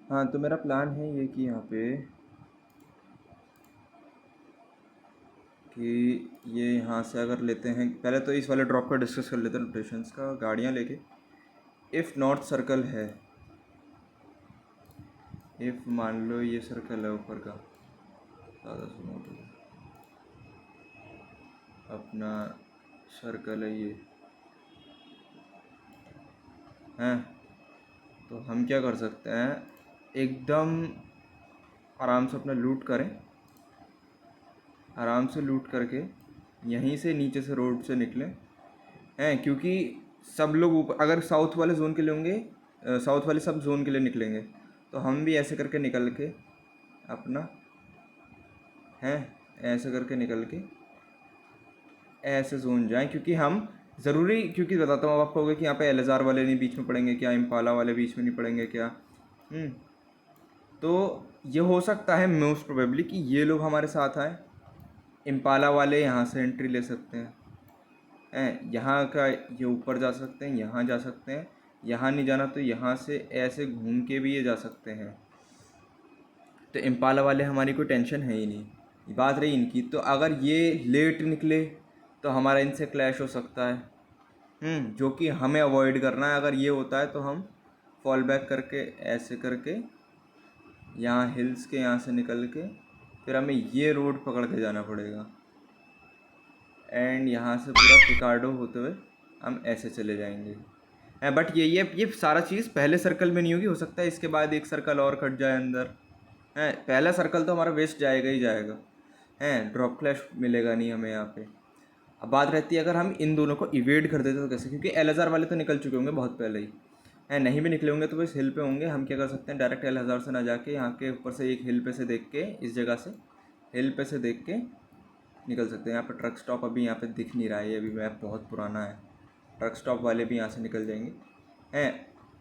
हाँ, तो मेरा प्लान है ये कि यहाँ पे कि ये यहाँ से अगर लेते हैं, पहले तो इस वाले ड्रॉप का डिस्कस कर लेते हैं रोटेशंस का। गाड़ियाँ लेके इफ़ नॉर्थ सर्कल है, इफ़ मान लो ये सर्कल है ऊपर का, ज़्यादा सुनो तो अपना सर्कल है ये हैं, तो हम क्या कर सकते हैं, एकदम आराम से अपना लूट करें, आराम से लूट करके यहीं से नीचे से रोड से निकलें हैं, क्योंकि सब लोग ऊपर अगर साउथ वाले जोन के लिए होंगे, साउथ वाले सब जोन के लिए निकलेंगे, तो हम भी ऐसे करके निकल के अपना हैं, ऐसे करके निकल के ऐसे जोन जाएं, क्योंकि हम ज़रूरी, क्योंकि बताता हूँ अब आप कहोगे कि यहाँ पे एलएज़आर वाले नहीं बीच में पड़ेंगे क्या, इम्पाला वाले बीच में नहीं पड़ेंगे क्या। तो ये हो सकता है मोस्ट प्रोबेबली कि ये लोग हमारे साथ आए, इम्पाला वाले यहाँ से एंट्री ले सकते हैं यहाँ का, ये ऊपर जा सकते हैं, यहाँ जा सकते हैं, यहाँ नहीं जाना तो यहाँ से ऐसे घूम के भी ये जा सकते हैं। तो इम्पाला वाले हमारी कोई टेंशन है ही नहीं। बात रही इनकी, तो अगर ये लेट निकले तो हमारा इनसे क्लैश हो सकता है, जो कि हमें अवॉइड करना है। अगर ये होता है तो हम फॉल बैक करके ऐसे करके यहाँ हिल्स के यहाँ से निकल के फिर हमें ये रोड पकड़ के जाना पड़ेगा, एंड यहाँ से पूरा पिकार्डो होते हुए हम ऐसे चले जाएंगे। बट ये सारा चीज़ पहले सर्कल में नहीं होगी, हो सकता है इसके बाद एक सर्कल और कट जाए अंदर है। पहला सर्कल तो हमारा वेस्ट जाएगा ही जाएगा, ड्रॉप क्लैश मिलेगा नहीं हमें यहाँ पे। अब बात रहती है अगर हम इन दोनों को इवेड कर देते तो कैसे, क्योंकि एलएज़आर वाले तो निकल चुके होंगे बहुत पहले ही नहीं भी निकले होंगे तो वो इस हिल पे होंगे। हम क्या कर सकते हैं, डायरेक्ट एलएज़आर से ना जाके यहाँ के ऊपर से एक हिल पे से देख के, इस जगह से हिल पे से देख के निकल सकते हैं। यहाँ पर ट्रक स्टॉप अभी यहाँ पे दिख नहीं रहा है, अभी मैप बहुत पुराना है। ट्रक स्टॉप वाले भी यहाँ से निकल जाएंगे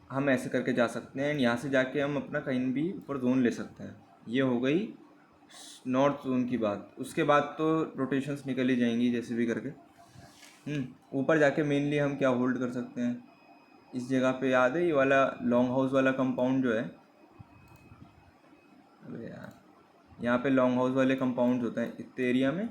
हम ऐसे करके जा सकते हैं, एंड यहाँ से जाके हम अपना कहीं भी ऊपर जोन ले सकते हैं। ये हो गई नॉर्थ जोन की बात। उसके बाद तो रोटेशंस निकल ही जाएंगी जैसे भी करके। ऊपर जाके मेनली हम क्या होल्ड कर सकते हैं, इस जगह पे याद है ये वाला लॉन्ग हाउस वाला कंपाउंड जो है, अबे यार यहाँ पे लॉन्ग हाउस वाले कंपाउंड होते हैं इतने एरिया में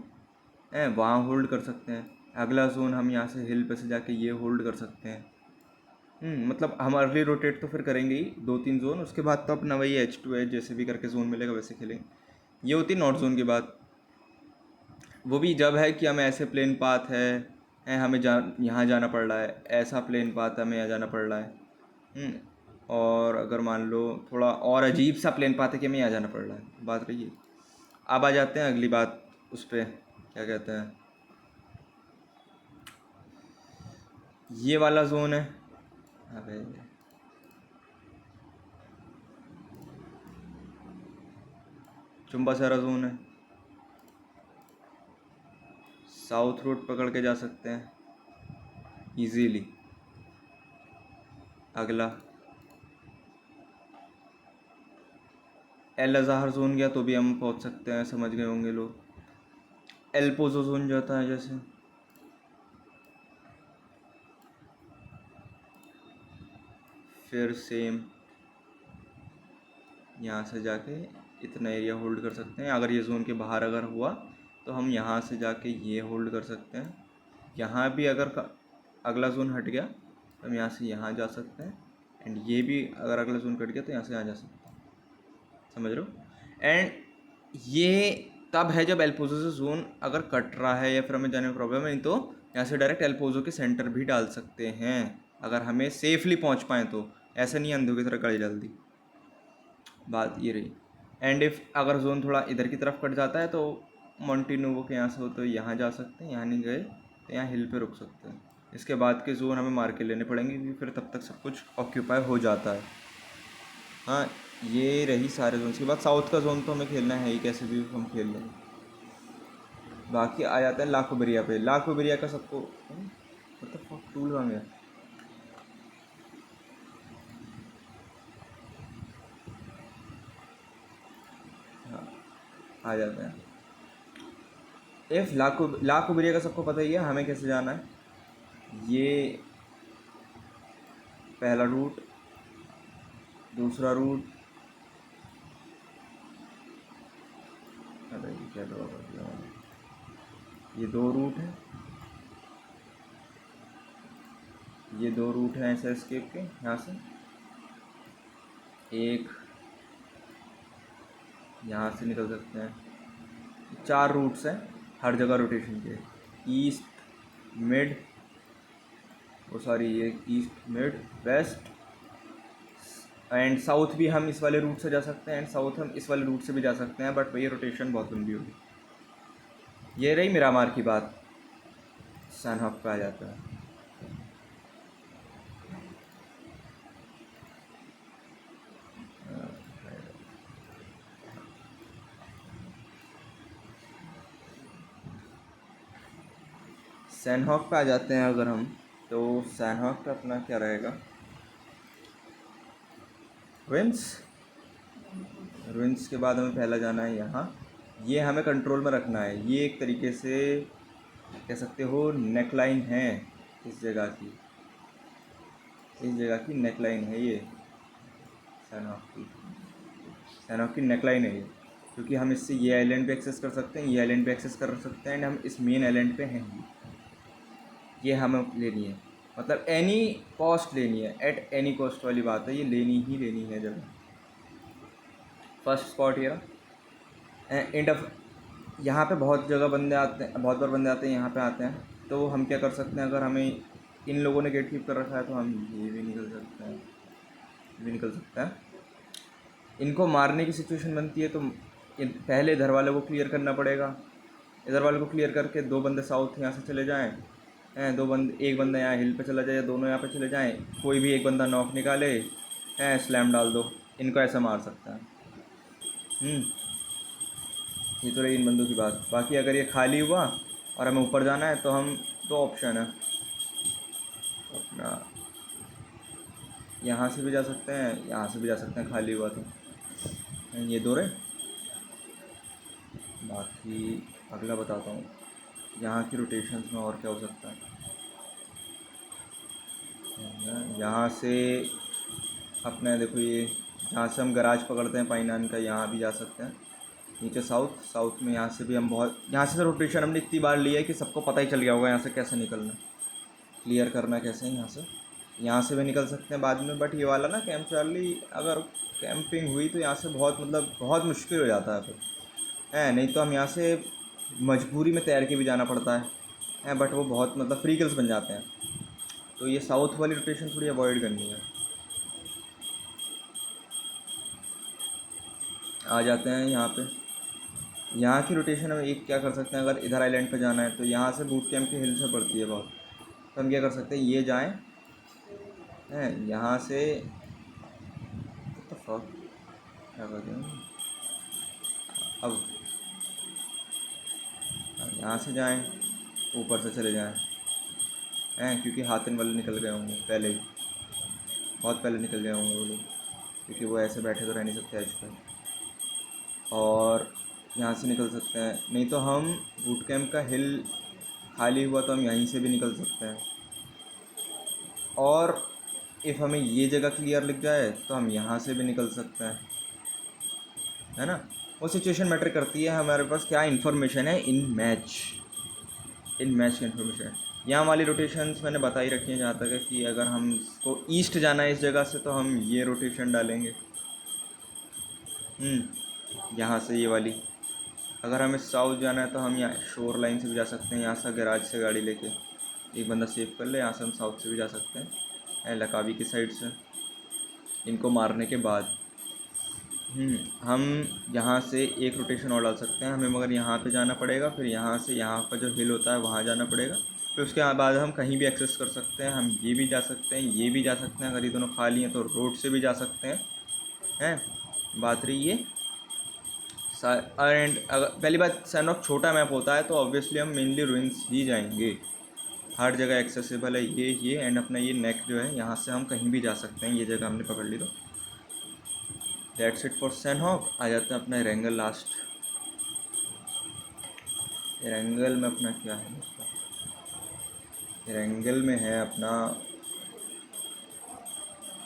वहाँ होल्ड कर सकते हैं। अगला जोन हम यहाँ से हिल पे से जाके ये होल्ड कर सकते हैं। मतलब हम अर्ली रोटेट तो फिर करेंगे ही 2-3 जोन, उसके बाद तो अपना वही H2H जैसे भी करके जोन मिलेगा वैसे खेलेंगे। ये होती नॉर्थ जोन की बात। वो भी जब है कि हमें ऐसे प्लेन पाथ है हमें यहाँ जाना पड़ रहा है, ऐसा प्लेन पाथ हमें यहाँ जाना पड़ रहा है। और अगर मान लो थोड़ा और अजीब सा प्लेन पाथ है कि हमें यहाँ जाना पड़ रहा है, बात रही है। अब आ जाते हैं अगली बात उस पर, क्या कहते हैं, ये वाला जोन है। अबे चुम्बा सारा जोन है, साउथ रोड पकड़ के जा सकते हैं इजीली। अगला एल अज़हर जोन गया तो भी हम पहुंच सकते हैं, समझ गए होंगे लोग। एल पोजो जोन जाता है जैसे, फिर सेम यहाँ से जाके इतना एरिया होल्ड कर सकते हैं। अगर ये जोन के बाहर अगर हुआ तो हम यहाँ से जाके ये होल्ड कर सकते हैं। यहाँ भी अगर अगला जोन हट गया तो हम यहाँ से यहाँ जा सकते हैं, एंड ये भी अगर अगला जोन कट गया तो यहाँ से यहाँ जा सकते हैं, समझ रहे हो। एंड ये तब है जब एल्पोजो से जोन अगर कट रहा है या फिर हमें जाने में प्रॉब्लम है, नहीं तो यहाँ से डायरेक्ट एल्पोजो के सेंटर भी डाल सकते हैं अगर हमें सेफली पहुँच पाएँ तो। ऐसा नहीं अंधों की तरह गाड़ी डाल दी, बात ये रही। एंड इफ़ अगर जोन थोड़ा इधर की तरफ कट जाता है तो मोंटिनोवो के यहाँ से हो तो यहाँ जा सकते हैं, यहाँ नहीं गए तो यहाँ हिल पे रुक सकते हैं। इसके बाद के जोन हमें मार के लेने पड़ेंगे क्योंकि फिर तब तक सब कुछ ऑक्यूपाई हो जाता है। हाँ, ये रही सारे जोन के बाद। साउथ का जोन तो हमें खेलना है ही, कैसे भी हम खेल लेंगे। बाकी आ जाता है लाखोबेरिया पे। लाखोबेरिया का सबको मतलब टूल कहाँ गया, हाँ आ जाते हैं। इफ़ लाखोबेरिया का सबको पता ही है हमें कैसे जाना है। ये पहला रूट, दूसरा रूट, क्या दो, ये दो रूट है, ये दो रूट हैं ऐसे एस्केप के यहाँ से, एक यहाँ से निकल सकते हैं। 4 रूट्स हैं हर जगह रोटेशन के, ईस्ट मिड, वो सॉरी ये east mid west and south भी हम इस वाले रूट से जा सकते हैं, एंड साउथ हम इस वाले रूट से भी जा सकते हैं, बट वही रोटेशन बहुत लंबी होगी। ये रही मिरामार की बात। सैनहॉक पे आ जाता है। सैनहॉक पे आ जाते हैं अगर हम, तो सैनहॉक पे अपना क्या रहेगा, रुइंस के बाद हमें पहला जाना है यहाँ, ये हमें कंट्रोल में रखना है। ये एक तरीके से कह सकते हो नेकलाइन है इस जगह की, नेकलाइन है ये सैनहॉक की नेकलाइन है ये, क्योंकि हम इससे ये आइलैंड पे एक्सेस कर सकते हैं, ये आइलैंड पे एक्सेस कर सकते हैं, एंड हम इस मेन आइलैंड पे हैं। ये हमें लेनी है, मतलब एनी कॉस्ट लेनी है, एट एनी कॉस्ट वाली बात है, ये लेनी ही लेनी है जगह। फर्स्ट स्पॉट ये रहा, एंड ऑफ यहाँ पे बहुत जगह बंदे आते हैं, बहुत बार बंदे आते हैं यहाँ पे आते हैं, तो हम क्या कर सकते हैं, अगर हमें इन लोगों ने गेट कीप कर रखा है तो हम ये भी निकल सकते हैं, इनको मारने की सिचुएशन बनती है तो पहले इधर वाले को क्लियर करना पड़ेगा, इधर वाले को क्लियर करके 2 बंदे साउथ यहाँ से चले जाएँ, हैं 2 बंदे, एक बंदा यहाँ हिल पे चला जाए, दोनों यहाँ पे चले जाएँ, कोई भी एक बंदा नॉक निकाले, हैं स्लैम डाल दो, इनको ऐसा मार सकता है। ये तो रही इन बंदों की बात। बाकी अगर ये खाली हुआ और हमें ऊपर जाना है तो हम 2 ऑप्शन है अपना, यहाँ से भी जा सकते हैं, यहाँ से भी जा सकते हैं खाली हुआ तो, ये 2 रहे। बाकी अगला बताता हूँ यहाँ की रोटेशंस में और क्या हो सकता है। यहाँ से अपने देखो, ये जहाँ से हम गराज पकड़ते हैं पाइनान का, यहाँ भी जा सकते हैं। नीचे साउथ में यहाँ से भी हम यहाँ से रोटेशन हमने इतनी बार लिया है कि सबको पता ही चल गया होगा यहाँ से कैसे निकलना, क्लियर करना कैसे है। यहाँ से भी निकल सकते हैं बाद में, बट ये वाला ना कैंप चार्ली, अगर कैंपिंग हुई तो यहाँ से बहुत मुश्किल हो जाता है फिर, है नहीं तो हम यहाँ से मजबूरी में तैर के भी जाना पड़ता है, बट वो बहुत फ्री किल्स बन जाते हैं, तो ये साउथ वाली रोटेशन थोड़ी अवॉइड करनी है। आ जाते हैं यहाँ पे, यहाँ की रोटेशन हम एक क्या कर सकते हैं, अगर इधर आइलैंड पे जाना है तो यहाँ से बूट कैंप की हिल से पड़ती है बहुत, तो हम क्या कर सकते हैं, ये जाएं हैं यहाँ से, क्या करते हैं अब, यहाँ से जाएं, ऊपर से चले जाएं हैं, क्योंकि हाथिन वाले निकल गए होंगे पहले ही, बहुत पहले निकल गए होंगे वो लोग, क्योंकि वो ऐसे बैठे तो रह नहीं सकते एज पर, और यहाँ से निकल सकते हैं। नहीं तो हम बूट कैंप का हिल खाली हुआ तो हम यहीं से भी निकल सकते हैं, और इफ़ हमें ये जगह क्लियर लिख जाए तो हम यहाँ से भी निकल सकते हैं, है ना। वो सिचुएशन मैटर करती है, हमारे पास क्या इन्फॉर्मेशन है इन मैच की इन्फॉर्मेशन। यहाँ वाली रोटेशंस मैंने बता ही रखी है, जहाँ तक है कि अगर हमको ईस्ट जाना है इस जगह से तो हम ये रोटेशन डालेंगे, यहाँ से ये वाली। अगर हमें साउथ जाना है तो हम यहाँ शोर लाइन से भी जा सकते हैं, यहाँ से गैराज से गाड़ी लेके एक बंदा सेव कर ले, यहाँ से हम साउथ से भी जा सकते हैं लकावी की साइड से, इनको मारने के बाद हम यहाँ से एक रोटेशन और डाल सकते हैं। हमें मगर यहाँ पे जाना पड़ेगा, फिर यहाँ से यहाँ पर जो हिल होता है वहाँ जाना पड़ेगा, फिर उसके बाद हम कहीं भी एक्सेस कर सकते हैं। हम ये भी जा सकते हैं, ये भी जा सकते हैं, अगर ये दोनों खाली हैं तो रोड से भी जा सकते हैं बात रही ये। एंड अगर पहली बात सैनहॉक छोटा मैप होता है तो ऑब्वियसली हम मेनली रुइंस ही जाएंगे, हर जगह एक्सेसिबल है ये एंड अपना ये नेक जो है, यहाँ से हम कहीं भी जा सकते हैं, ये जगह हमने पकड़ ली तो दैट्स इट फॉर सैनहॉक। आ जाते हैं अपना एरेंगल लास्ट। एरेंगल में अपना क्या है, एरेंगल में है अपना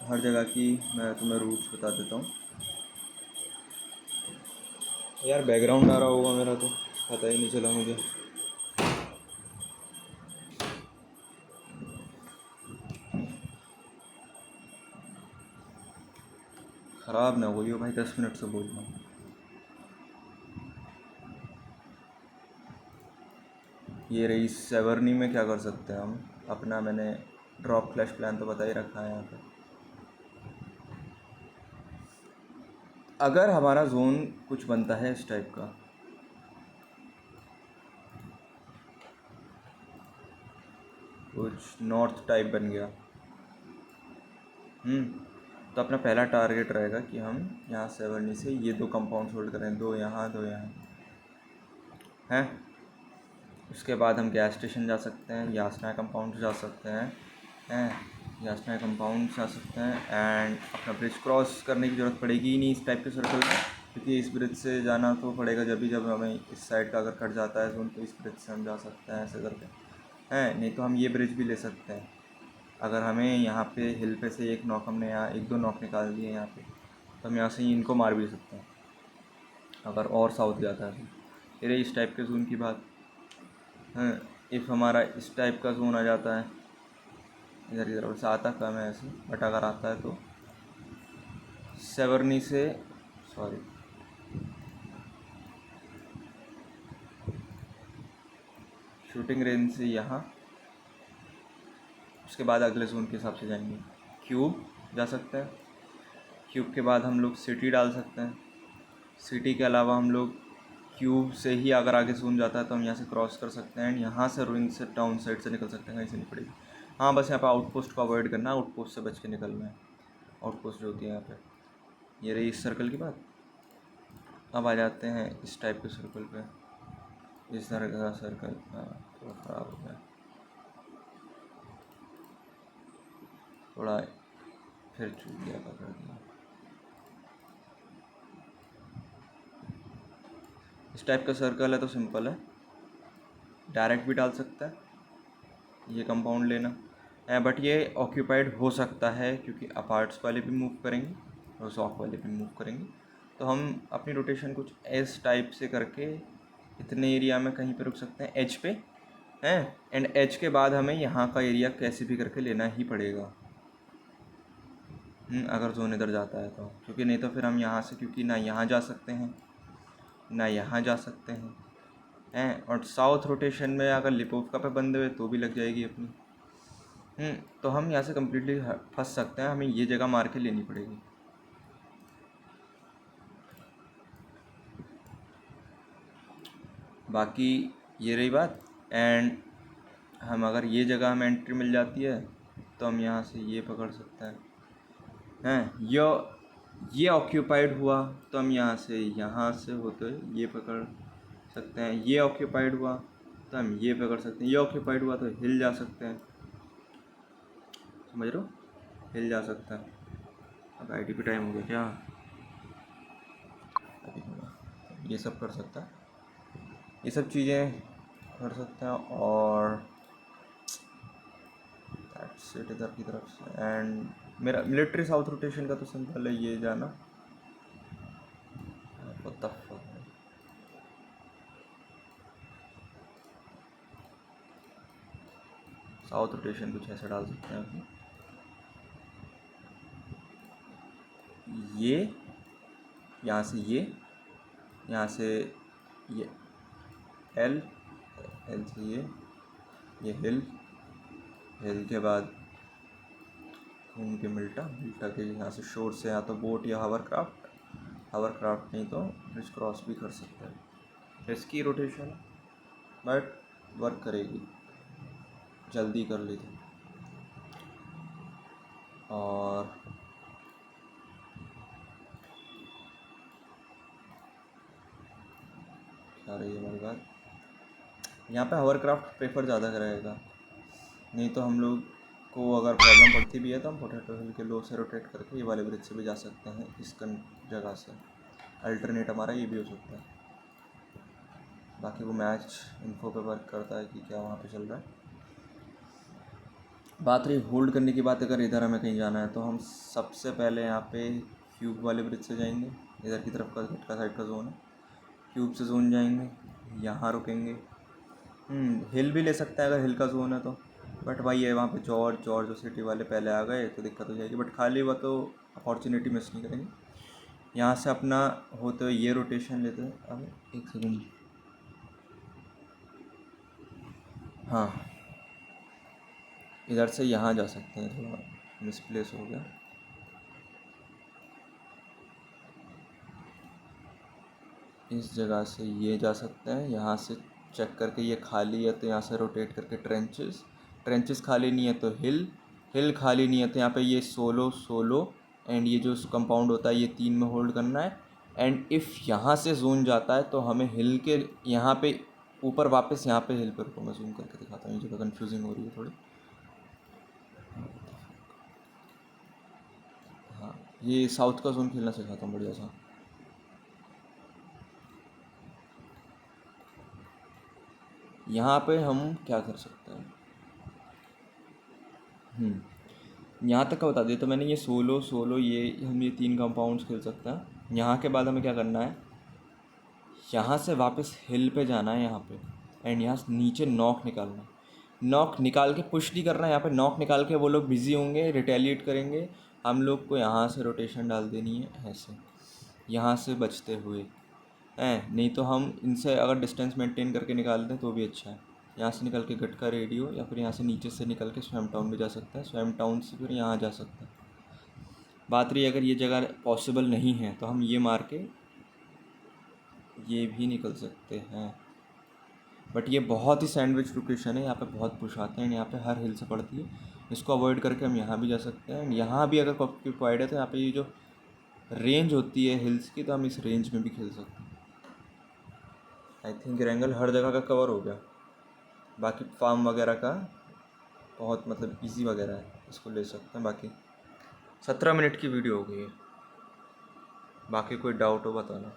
हर जगह की, मैं तुम्हें रूट्स बता देता हूँ। यार बैकग्राउंड आ रहा होगा मेरा, तो पता ही नहीं चला मुझे। ख़राब ना हो भाई, 10 मिनट से बोल रहा हूँ। ये रही सेवर्नी में क्या कर सकते हैं हम अपना, मैंने ड्रॉप फ्लैश प्लान तो बता ही रखा है यहाँ पे। अगर हमारा जोन कुछ बनता है इस टाइप का, कुछ नॉर्थ टाइप बन गया, तो अपना पहला टारगेट रहेगा कि हम यहाँ सेवर्नी से ये 2 कंपाउंड होल्ड करें, 2 यहाँ 2 यहाँ हैं। उसके बाद हम गैस स्टेशन जा सकते हैं, यासना कंपाउंड जा सकते हैं यासना कंपाउंड जा सकते हैं। एंड अपना ब्रिज क्रॉस करने की ज़रूरत पड़ेगी ही नहीं इस टाइप के सर्कल में, क्योंकि इस ब्रिज से जाना तो पड़ेगा जब हमें इस साइड का अगर कट जाता है जोन, तो इस ब्रिज से हम जा सकते हैं ऐसे करके हैं। नहीं तो हम ये ब्रिज भी ले सकते हैं। अगर हमें यहाँ पे हिल पे से एक नॉक, हमने यहाँ 1-2 नॉक निकाल दिए यहाँ पे, तो हम यहाँ से ही इनको मार भी सकते हैं अगर और साउथ जाता है तो। ये इस टाइप के जोन की बात है। इफ़ हमारा इस टाइप का जोन आ जाता है, इधर से आता कम है ऐसे, बट अगर आता है तो सेवर्नी से, सॉरी शूटिंग रेंज से यहाँ, उसके बाद अगले जोन के हिसाब से जाएंगे। क्यूब जा सकते हैं, क्यूब के बाद हम लोग सिटी डाल सकते हैं। सिटी के अलावा हम लोग क्यूब से ही अगर आगे जोन जाता है तो हम यहाँ से क्रॉस कर सकते हैं एंड यहाँ से रूइन से टाउन साइड से निकल सकते हैं, कहीं से नहीं पड़ेगी। हाँ बस यहाँ पे आउटपोस्ट को अवॉइड करना है, आउटपोस्ट से बच के निकलना है। आउटपोस्ट जो होती है यहाँ पे, ये रही इस सर्कल की बात। अब आ जाते हैं इस टाइप के सर्कल पे, इस तरह का सर्कल। थोड़ा ख़राब हो गया, थोड़ा फिर चूक गया, पकड़ दिया। इस टाइप का सर्कल है तो सिंपल है, डायरेक्ट भी डाल सकता है ये कंपाउंड लेना है, बट ये ऑक्यूपाइड हो सकता है क्योंकि अपार्ट्स वाले भी मूव करेंगे और सॉफ्ट वाले भी मूव करेंगे। तो हम अपनी रोटेशन कुछ इस टाइप से करके इतने एरिया में कहीं पे रुक सकते हैं एज पे हैं, एंड एज के बाद हमें यहाँ का एरिया कैसे भी करके लेना ही पड़ेगा अगर जोन इधर जाता है तो, क्योंकि नहीं तो फिर हम यहाँ से, क्योंकि ना यहाँ जा सकते हैं ना यहाँ जा सकते हैं और साउथ रोटेशन में अगर लिपोवका पे बंदे हुए तो भी लग जाएगी अपनी। तो हम यहाँ से कम्प्लीटली फंस सकते हैं, हमें ये जगह मार के लेनी पड़ेगी। बाकी ये रही बात। एंड हम अगर ये जगह हमें एंट्री मिल जाती है तो हम यहाँ से ये पकड़ सकते हैं ये ऑक्यूपाइड हुआ तो हम यहाँ से होते ये पकड़ सकते हैं। ये ऑक्यूपाइड हुआ तो हम ये पकड़ सकते हैं, ये ऑक्यूपाइड हुआ तो हिल जा सकते हैं, समझ रहे हो, हिल जा सकता है। अब आईटीपी टाइम हो गया क्या, ये सब कर सकता है, ये सब चीज़ें कर सकते हैं। और सेट इधर की तरफ से। एंड मेरा मिलिट्री साउथ रोटेशन का तो सिंपल है, ये जाना साउथ रोटेशन कुछ ऐसा डाल सकते हैं अपनी, ये यहाँ से यहाँ से ये एल से ये हिल के बाद घूम के मिल्टा के यहाँ से शोर से, या तो बोट या हावरक्राफ्ट नहीं तो ब्रिज क्रॉस भी कर सकते हैं। रिस्की रोटेशन बट वर्क करेगी, जल्दी कर ली थी। और क्या रही है हमारी बात, यहाँ पे हावरक्राफ्ट प्रेफर ज़्यादा रहेगा, नहीं तो हम लोग को अगर प्रॉब्लम पड़ती भी है तो हम पोटैटो हिल के लो से रोटेट करके ये वाले ब्रिज से भी जा सकते हैं इस जगह से। अल्टरनेट हमारा ये भी हो सकता है। बाकी वो मैच इन्फो पे वर्क करता है कि क्या वहाँ पे चल रहा है। बात रही होल्ड करने की बात, अगर इधर हमें कहीं जाना है तो हम सबसे पहले यहाँ पे क्यूब वाले ब्रिज से जाएंगे, इधर की तरफ का साइड का जोन है। क्यूब से जोन जाएंगे, यहाँ रुकेंगे। हिल भी ले सकता है अगर हिल का जोन है तो, बट भाई ये वहाँ पे जॉर्ज सिटी वाले पहले आ गए तो दिक्कत हो जाएगी। बट खाली हुआ तो अपॉर्चुनिटी मिस नहीं करेंगे। यहाँ से अपना होते हुए ये रोटेशन लेते हैं। अब एक सेकंड, हाँ इधर से यहाँ जा सकते हैं, थोड़ा मिसप्लेस हो गया। इस जगह से ये जा सकते हैं, यहाँ से चेक करके ये खाली है तो यहाँ से रोटेट करके ट्रेंचेस खाली नहीं है तो हिल खाली नहीं है तो यहाँ पे ये सोलो एंड ये जो कंपाउंड होता है ये 3 में होल्ड करना है। एंड इफ़ यहाँ से जोन जाता है तो हमें हिल के यहाँ पे ऊपर वापस यहाँ पे हिल पर, रुको मैं जूम करके दिखाता हूँ, ये जगह कन्फ्यूजिंग हो रही है थोड़ी। हाँ ये साउथ का जोन खेलना सिखाता हूँ बढ़िया सा। यहाँ पे हम क्या कर सकते हैं, यहाँ तक का बता दिया तो मैंने। ये सोलो ये हम ये 3 कंपाउंड्स खेल सकते हैं। यहाँ के बाद हमें क्या करना है, यहाँ से वापस हिल पे जाना है यहाँ पे, एंड यहाँ से नीचे नॉक निकालना है। नॉक निकाल के पुश नहीं करना है, यहाँ पे नॉक निकाल के वो लोग बिजी होंगे, रिटेलिएट करेंगे। हम लोग को यहाँ से रोटेशन डाल देनी है ऐसे, यहाँ से बचते हुए हैं। नहीं तो हम इनसे अगर डिस्टेंस मेंटेन करके निकाल दें तो भी अच्छा है। यहाँ से निकल के गटका रेडियो, या फिर यहाँ से नीचे से निकल के स्वैम टाउन भी जा सकता है, स्वैम टाउन से फिर यहाँ जा सकता है। बात रही अगर ये जगह पॉसिबल नहीं है तो हम ये मार के ये भी निकल सकते हैं। बट ये बहुत ही सैंडविच लोकेशन है, यहाँ पे बहुत पुश आते हैं, यहाँ पे हर हिल से पड़ती है। इसको अवॉइड करके हम यहाँ भी जा सकते हैं। यहाँ भी अगर ऑक्यूपाइड है तो यहाँ पे ये जो रेंज होती है हिल्स की, तो हम इस रेंज में भी खेल सकते हैं। आई थिंक रेंगल हर जगह का कवर हो गया। बाकी फार्म वगैरह का बहुत मतलब इजी वगैरह है, इसको ले सकते हैं। बाकी 17 मिनट की वीडियो हो गई है। बाकी कोई डाउट हो बताना।